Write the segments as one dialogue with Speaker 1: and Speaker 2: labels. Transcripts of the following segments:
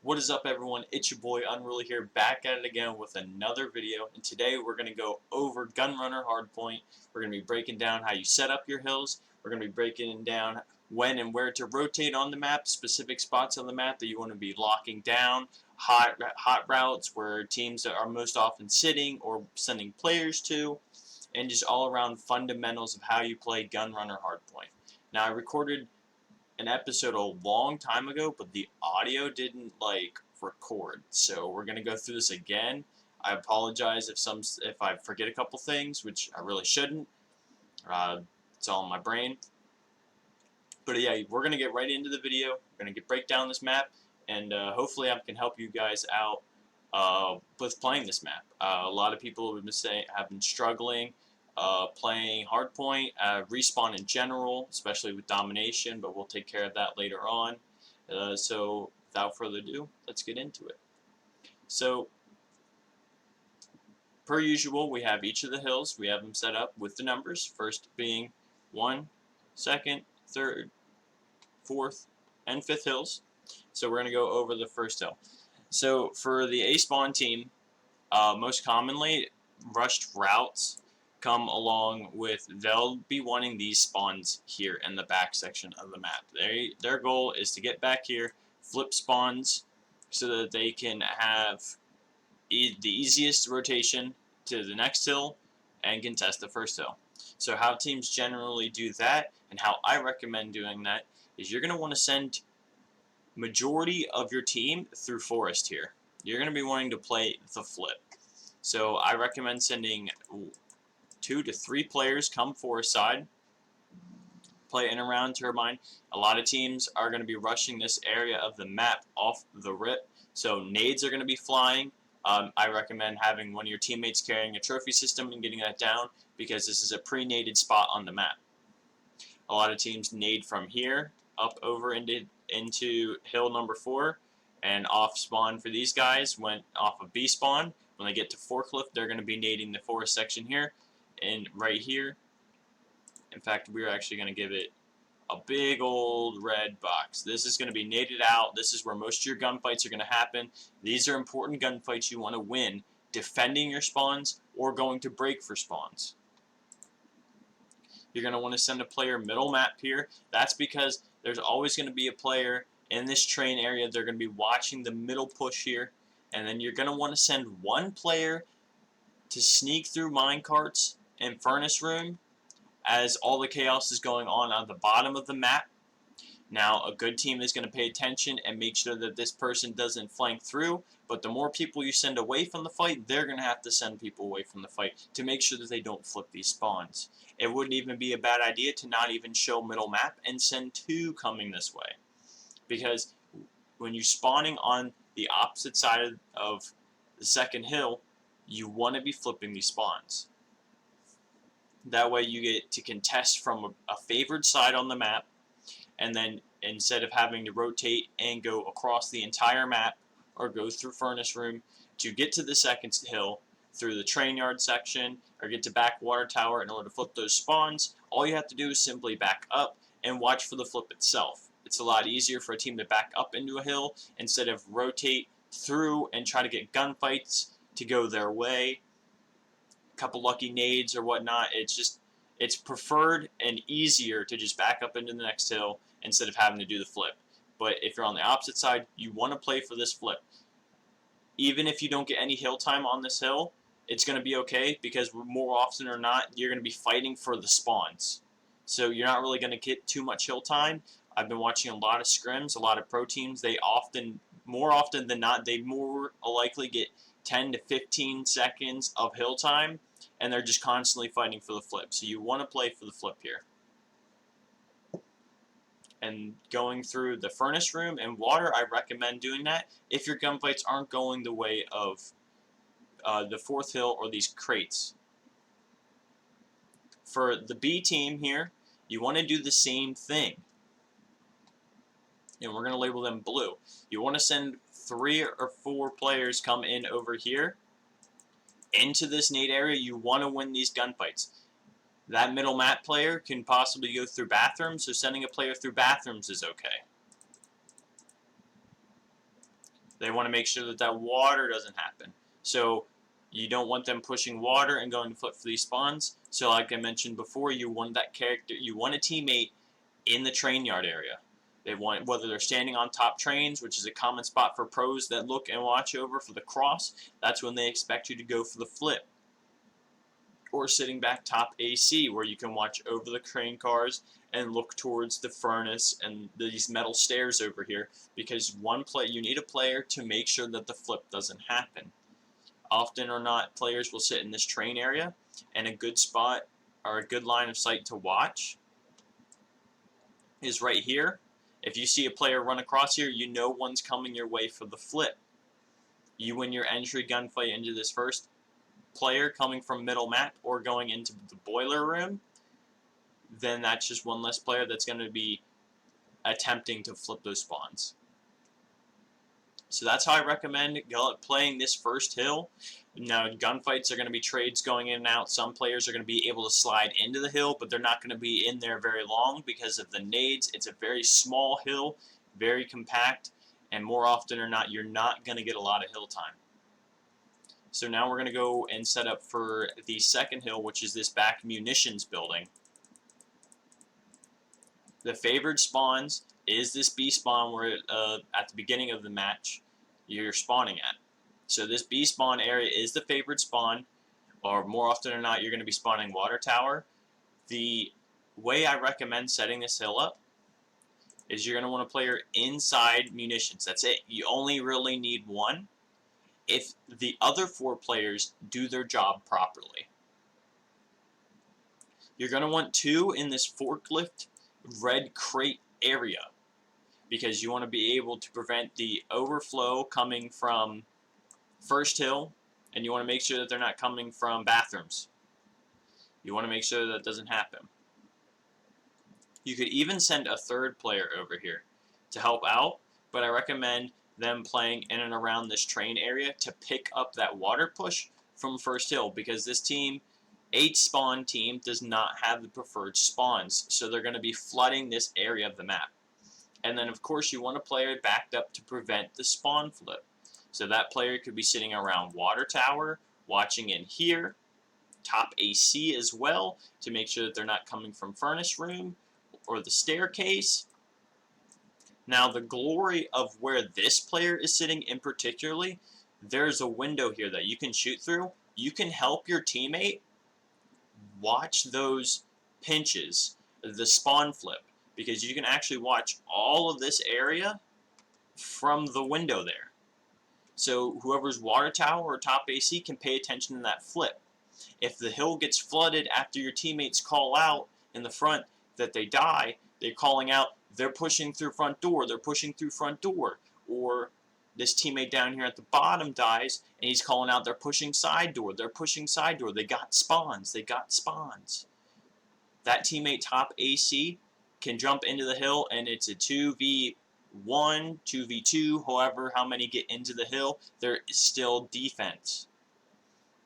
Speaker 1: What is up, everyone? It's your boy Unruly here, back at it again with another video. And today we're going to go over Gun Runner Hardpoint. We're going to be breaking down how you set up your hills. We're going to be breaking down when and where to rotate on the map, specific spots on the map that you want to be locking down, hot routes where teams are most often sitting or sending players to, and just all around fundamentals of how you play Gun Runner Hardpoint. Now, I recorded an episode a long time ago, but the audio didn't record. So we're gonna go through this again. I apologize if I forget a couple things, which I really shouldn't. It's all in my brain. But yeah, we're gonna get right into the video. We're gonna break down this map, and hopefully I can help you guys out with playing this map. A lot of people have been struggling playing Hardpoint, Respawn in general, especially with domination, but we'll take care of that later on. So without further ado, let's get into it. So per usual, we have each of the hills. We have them set up with the numbers, first being 1, 2nd, 3rd, 4th, and 5th hills. So we're going to go over the first hill. So for the A spawn team, most commonly, rushed routes come along with, they'll be wanting these spawns here in the back section of the map. Their goal is to get back here, flip spawns, so that they can have the easiest rotation to the next hill and contest the first hill. So how teams generally do that, and how I recommend doing that, is you're going to want to send majority of your team through forest here. You're going to be wanting to play the flip. So I recommend sending 2 to 3 players come forest side, play in around turbine. A lot of teams are going to be rushing this area of the map off the rip, so nades are going to be flying. I recommend having one of your teammates carrying a trophy system and getting that down, because this is a pre-naded spot on the map. A lot of teams nade from here up over into hill number 4, and off spawn for these guys went off of B spawn. When they get to Forklift, they're going to be nading the forest section here and right here. In fact, we're actually going to give it a big old red box. This is going to be naded out. This is where most of your gunfights are going to happen. These are important gunfights you want to win, defending your spawns or going to break for spawns. You're going to want to send a player middle map here. That's because there's always going to be a player in this train area. They're going to be watching the middle push here. And then you're going to want to send one player to sneak through minecarts and furnace room as all the chaos is going on the bottom of the map. Now, a good team is going to pay attention and make sure that this person doesn't flank through, but the more people you send away from the fight, they're going to have to send people away from the fight to make sure that they don't flip these spawns. It wouldn't even be a bad idea to not even show middle map and send 2 coming this way, because when you're spawning on the opposite side of the second hill, you want to be flipping these spawns. That way you get to contest from a favored side on the map, and then instead of having to rotate and go across the entire map or go through furnace room to get to the second hill through the train yard section or get to back water tower in order to flip those spawns, all you have to do is simply back up and watch for the flip itself. It's a lot easier for a team to back up into a hill instead of rotate through and try to get gunfights to go their way. A couple lucky nades or whatnot. It's preferred and easier to just back up into the next hill instead of having to do the flip. But if you're on the opposite side, you want to play for this flip. Even if you don't get any hill time on this hill, it's going to be okay, because more often or not, you're going to be fighting for the spawns. So you're not really going to get too much hill time. I've been watching a lot of scrims, a lot of pro teams. More often than not, they more likely get 10 to 15 seconds of hill time, and they're just constantly fighting for the flip. So you want to play for the flip here. And going through the furnace room and water, I recommend doing that if your gunfights aren't going the way of the 4th hill or these crates. For the B team here, you want to do the same thing. And we're going to label them blue. You want to send 3 or 4 players come in over here into this nade area. You want to win these gunfights. That middle map player can possibly go through bathrooms, so sending a player through bathrooms is okay. They want to make sure that that water doesn't happen. So you don't want them pushing water and going to flip for these spawns. So like I mentioned before, you want that character, you want a teammate in the train yard area. They want, whether they're standing on top trains, which is a common spot for pros that look and watch over for the cross, that's when they expect you to go for the flip. Or sitting back top AC, where you can watch over the train cars and look towards the furnace and these metal stairs over here, because you need a player to make sure that the flip doesn't happen. Often or not, players will sit in this train area, and a good spot or a good line of sight to watch is right here. If you see a player run across here, you know one's coming your way for the flip. You win your entry gunfight into this first player coming from middle map or going into the boiler room, then that's just one less player that's going to be attempting to flip those spawns. So that's how I recommend playing this first hill. Now, gunfights are going to be trades going in and out. Some players are going to be able to slide into the hill, but they're not going to be in there very long because of the nades. It's a very small hill, very compact, and more often or not, you're not going to get a lot of hill time. So now we're going to go and set up for the second hill, which is this back munitions building. The favored spawns is this B spawn where at the beginning of the match you're spawning at. So this B spawn area is the favored spawn, or more often or not you're going to be spawning water tower. The way I recommend setting this hill up is you're going to want a player inside munitions. That's it. You only really need one if the other 4 players do their job properly. You're going to want 2 in this forklift red crate area, because you want to be able to prevent the overflow coming from first hill, and you want to make sure that they're not coming from bathrooms. You want to make sure that doesn't happen. You could even send a 3rd player over here to help out, but I recommend them playing in and around this train area to pick up that water push from first hill, because this team, 8 spawn team, does not have the preferred spawns, so they're going to be flooding this area of the map. And then of course you want a player backed up to prevent the spawn flip. So that player could be sitting around water tower, watching in here, top AC as well, to make sure that they're not coming from furnace room or the staircase. Now the glory of where this player is sitting in particularly, there's a window here that you can shoot through. You can help your teammate watch those pinches, the spawn flip, because you can actually watch all of this area from the window there. So whoever's water tower or top AC can pay attention to that flip. If the hill gets flooded after your teammates call out in the front that they die, they're calling out, they're pushing through front door, they're pushing through front door. Or this teammate down here at the bottom dies, and he's calling out, they're pushing side door, they're pushing side door, they got spawns, they got spawns. That teammate top AC can jump into the hill, and it's a 2v1, 2v2, however how many get into the hill, there is still defense.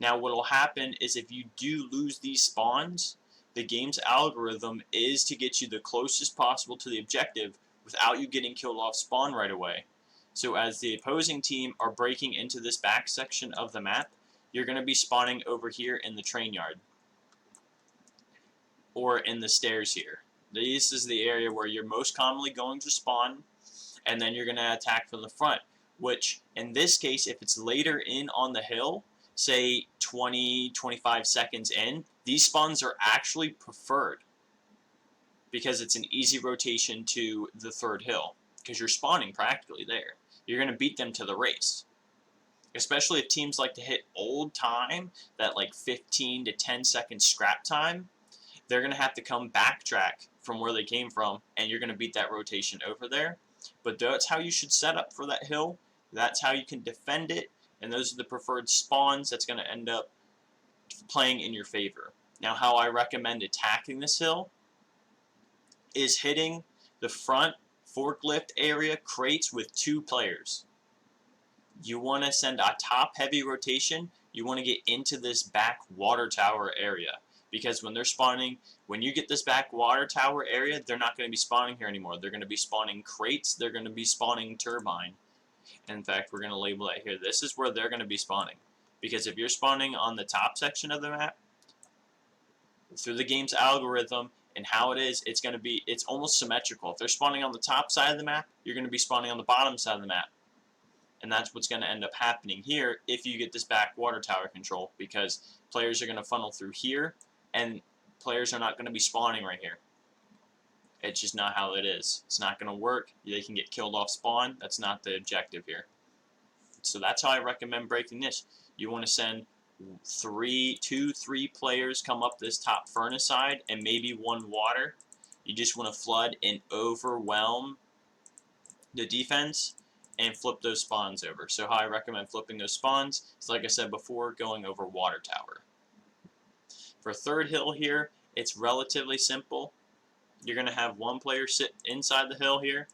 Speaker 1: Now what will happen is if you do lose these spawns, the game's algorithm is to get you the closest possible to the objective without you getting killed off spawn right away. So as the opposing team are breaking into this back section of the map, you're going to be spawning over here in the train yard, or in the stairs here. This is the area where you're most commonly going to spawn, and then you're going to attack from the front, which in this case, if it's later in on the hill, say 20-25 seconds in, these spawns are actually preferred because it's an easy rotation to the 3rd hill, because you're spawning practically there. You're going to beat them to the race. Especially if teams like to hit old time, that like 15 to 10 second scrap time, they're going to have to come backtrack from where they came from, and you're going to beat that rotation over there. But that's how you should set up for that hill. That's how you can defend it, and those are the preferred spawns that's going to end up playing in your favor. Now how I recommend attacking this hill is hitting the front forklift area crates with 2 players. You want to send a top heavy rotation. You want to get into this back water tower area, because when they're spawning, when you get this back water tower area, they're not going to be spawning here anymore. They're going to be spawning crates. They're going to be spawning turbine. In fact, we're going to label that here. This is where they're going to be spawning. Because if you're spawning on the top section of the map, through the game's algorithm and how it is, it's almost symmetrical. If they're spawning on the top side of the map, you're going to be spawning on the bottom side of the map. And that's what's going to end up happening here if you get this back water tower control, because players are going to funnel through here, and players are not going to be spawning right here. It's just not how it is. It's not going to work. They can get killed off spawn. That's not the objective here. So that's how I recommend breaking this. You want to send 2, 3 players come up this top furnace side, and maybe 1 water. You just want to flood and overwhelm the defense and flip those spawns over. So how I recommend flipping those spawns is, like I said before, going over water tower. For third hill here, it's relatively simple. You're going to have 1 player sit inside the hill here,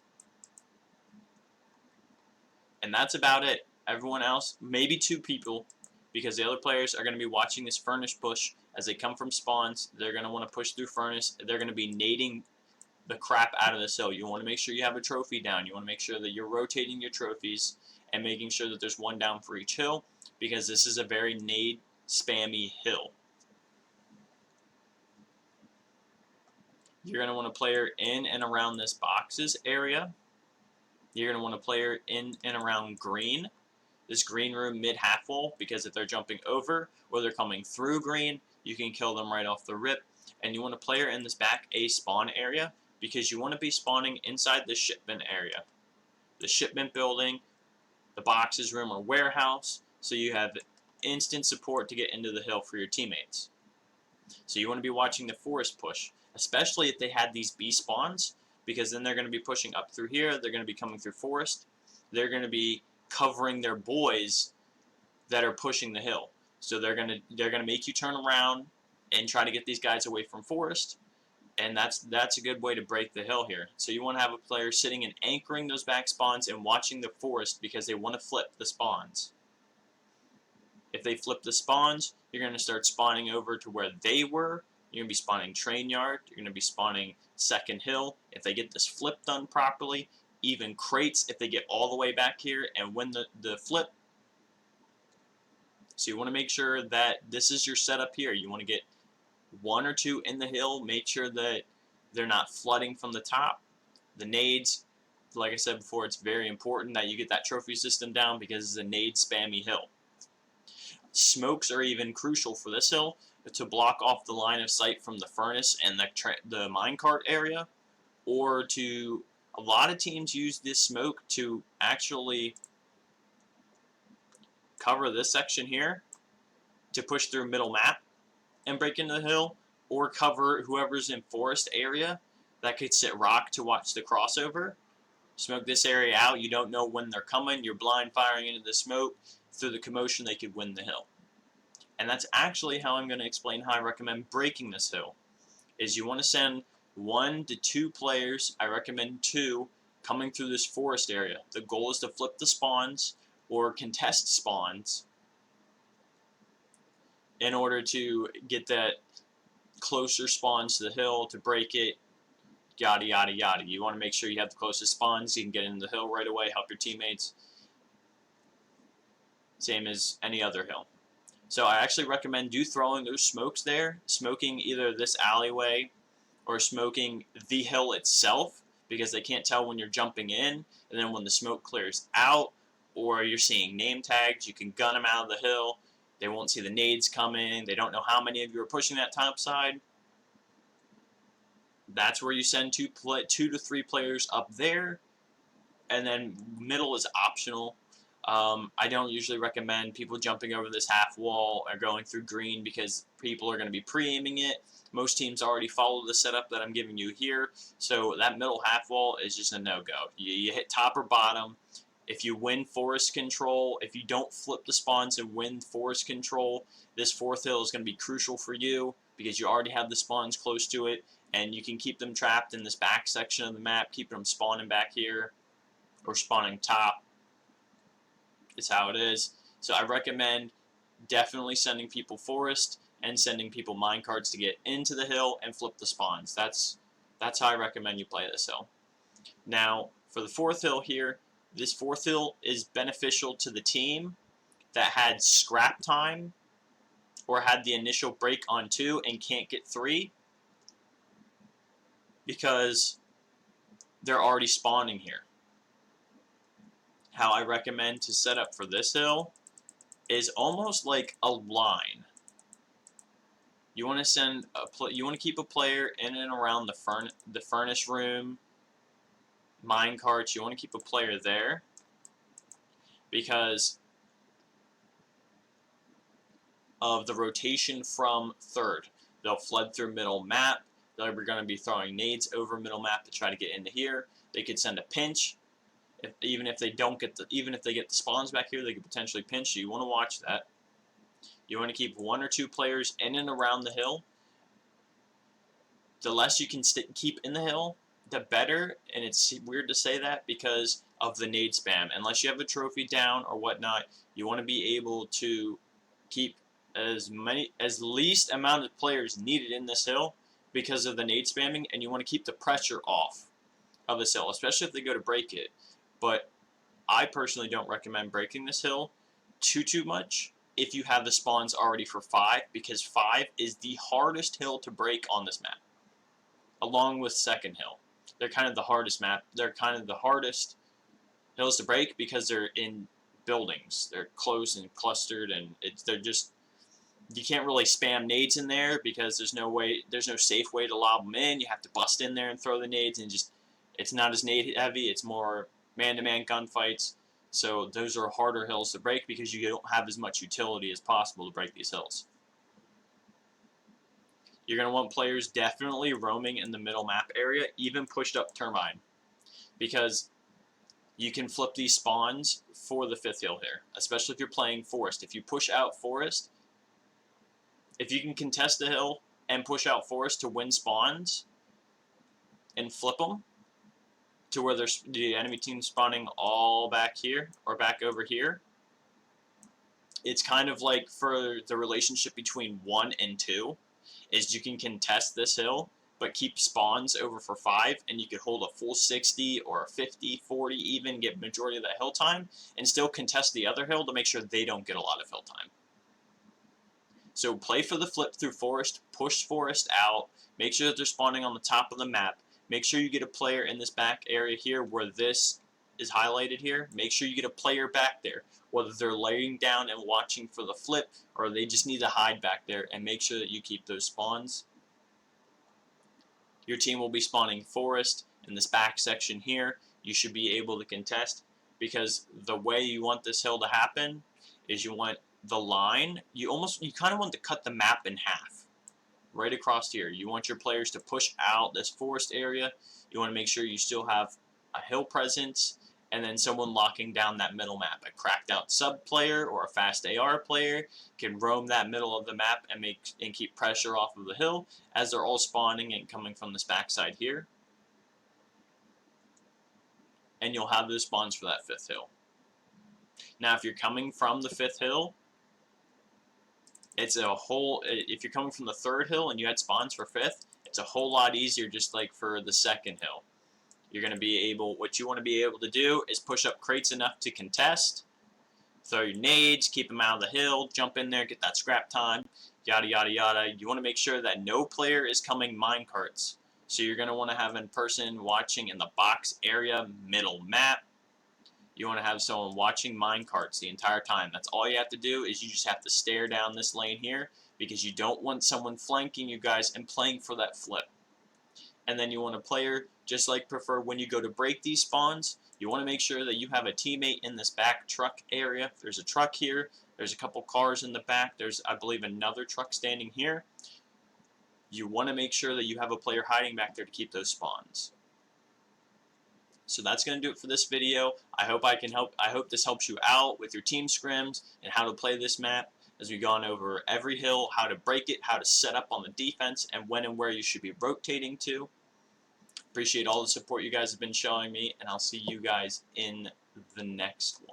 Speaker 1: and that's about it. Everyone else, maybe 2 people, because the other players are going to be watching this furnace push as they come from spawns. They're going to want to push through furnace. They're going to be nading the crap out of this hill. You want to make sure you have a trophy down. You want to make sure that you're rotating your trophies and making sure that there's 1 down for each hill, because this is a very nade spammy hill. You're going to want a player in and around this boxes area. You're going to want a player in and around green, this green room mid-half wall, because if they're jumping over or they're coming through green, you can kill them right off the rip. And you want a player in this back A spawn area, because you want to be spawning inside the shipment area. The shipment building, the boxes room or warehouse, so you have instant support to get into the hill for your teammates. So you want to be watching the forest push, especially if they had these B spawns, because then they're going to be pushing up through here, they're going to be coming through forest, they're going to be covering their boys that are pushing the hill. So they're going to make you turn around and try to get these guys away from forest, and that's a good way to break the hill here. So you want to have a player sitting and anchoring those back spawns and watching the forest, because they want to flip the spawns. If they flip the spawns, you're going to start spawning over to where they were. You're going to be spawning train yard. You're going to be spawning second hill. If they get this flip done properly, even crates if they get all the way back here and win the flip. So you want to make sure that this is your setup here. You want to get 1 or 2 in the hill. Make sure that they're not flooding from the top. The nades, like I said before, it's very important that you get that trophy system down, because it's a nade spammy hill. Smokes are even crucial for this hill to block off the line of sight from the furnace and the minecart area, or to, a lot of teams use this smoke to actually cover this section here to push through middle map and break into the hill, or cover whoever's in forest area that could sit rock to watch the crossover. Smoke this area out. You don't know when they're coming. You're blind firing into the smoke. Through the commotion, they could win the hill. And that's actually how I'm going to explain how I recommend breaking this hill. Is you want to send 1 to 2 players, I recommend 2, coming through this forest area. The goal is to flip the spawns or contest spawns in order to get that closer spawns to the hill, to break it, yada yada yada. You want to make sure you have the closest spawns, you can get into the hill right away, help your teammates. Same as any other hill. So I actually recommend throwing those smokes there, smoking either this alleyway or smoking the hill itself, because they can't tell when you're jumping in, and then when the smoke clears out, or you're seeing name tags, you can gun them out of the hill. They won't see the nades coming. They don't know how many of you are pushing that top side. That's where you send 2 to 3 players up there, and then middle is optional. I don't usually recommend people jumping over this half wall or going through green, because people are going to be pre-aiming it. Most teams already follow the setup that I'm giving you here, so that middle half wall is just a no-go. You hit top or bottom. If you win forest control, if you don't flip the spawns and win forest control, this 4th hill is going to be crucial for you, because you already have the spawns close to it, and you can keep them trapped in this back section of the map, keeping them spawning back here, or spawning top. It's how it is. So I recommend definitely sending people forest and sending people minecarts to get into the hill and flip the spawns. That's how I recommend you play this hill. Now, for the 4th hill here, This fourth hill is beneficial to the team that had scrap time or had the initial break on 2 and can't get 3 because they're already spawning here. How I recommend to set up for this hill is almost like a line. You want to keep a player in and around the furnace room, mine carts. You want to keep a player there because of the rotation from third. They'll flood through middle map. They're going to be throwing nades over middle map to try to get into here. They could send a pinch. Even if they get the spawns back here, they could potentially pinch you. You want to watch that. You want to keep 1 or 2 players in and around the hill. The less you can keep in the hill, the better. And it's weird to say that because of the nade spam. Unless you have a trophy down or whatnot, you want to be able to keep as least amount of players needed in this hill because of the nade spamming, and you want to keep the pressure off of this hill, especially if they go to break it. But I personally don't recommend breaking this hill too much if you have the spawns already for 5, because 5 is the hardest hill to break on this map, along with second hill. They're kind of the hardest map. They're kind of the hardest hills to break because they're in buildings. They're close and clustered, and they're just, you can't really spam nades in there because there's no safe way to lob them in. You have to bust in there and throw the nades, and it's not as nade heavy. It's more man-to-man gunfights. So those are harder hills to break because you don't have as much utility as possible to break these hills. You're going to want players definitely roaming in the middle map area, even pushed up turbine, because you can flip these spawns for the 5th hill here, especially if you're playing forest. If you push out forest, if you can contest the hill and push out forest to win spawns and flip them to where there's the enemy team spawning all back here or back over here, it's kind of like for the relationship between 1 and 2 is you can contest this hill but keep spawns over for 5, and you could hold a full 60 or a 50, 40 even, get majority of that hill time, and still contest the other hill to make sure they don't get a lot of hill time. So play for the flip through forest, push forest out, make sure that they're spawning on the top of the map. Make sure you get a player in this back area here where this is highlighted here. Make sure you get a player back there, whether they're laying down and watching for the flip or they just need to hide back there, and make sure that you keep those spawns. Your team will be spawning forest in this back section here. You should be able to contest, because the way you want this hill to happen is you want the line, you kind of want to cut the map in half. Right across here. You want your players to push out this forest area. You want to make sure you still have a hill presence, and then someone locking down that middle map. A cracked out sub player or a fast AR player can roam that middle of the map and keep pressure off of the hill as they're all spawning and coming from this backside here. And you'll have those spawns for that 5th hill. Now, if you're coming from the 5th hill, if you're coming from the 3rd hill and you had spawns for 5th, it's a whole lot easier just like for the 2nd hill. You're going to be able, what you want to be able to do is push up crates enough to contest, throw your nades, keep them out of the hill, jump in there, get that scrap time, yada yada yada. You want to make sure that no player is coming mine carts. So you're going to want to have a person watching in the box area, middle map. You want to have someone watching mine carts the entire time. That's all you have to do, is you just have to stare down this lane here, because you don't want someone flanking you guys and playing for that flip. And then you want a player, just like prefer when you go to break these spawns, you want to make sure that you have a teammate in this back truck area. There's a truck here. There's a couple cars in the back. There's, I believe, another truck standing here. You want to make sure that you have a player hiding back there to keep those spawns. So that's going to do it for this video. I hope this helps you out with your team scrims and how to play this map, as we've gone over every hill, how to break it, how to set up on the defense, and when and where you should be rotating to. Appreciate all the support you guys have been showing me, and I'll see you guys in the next one.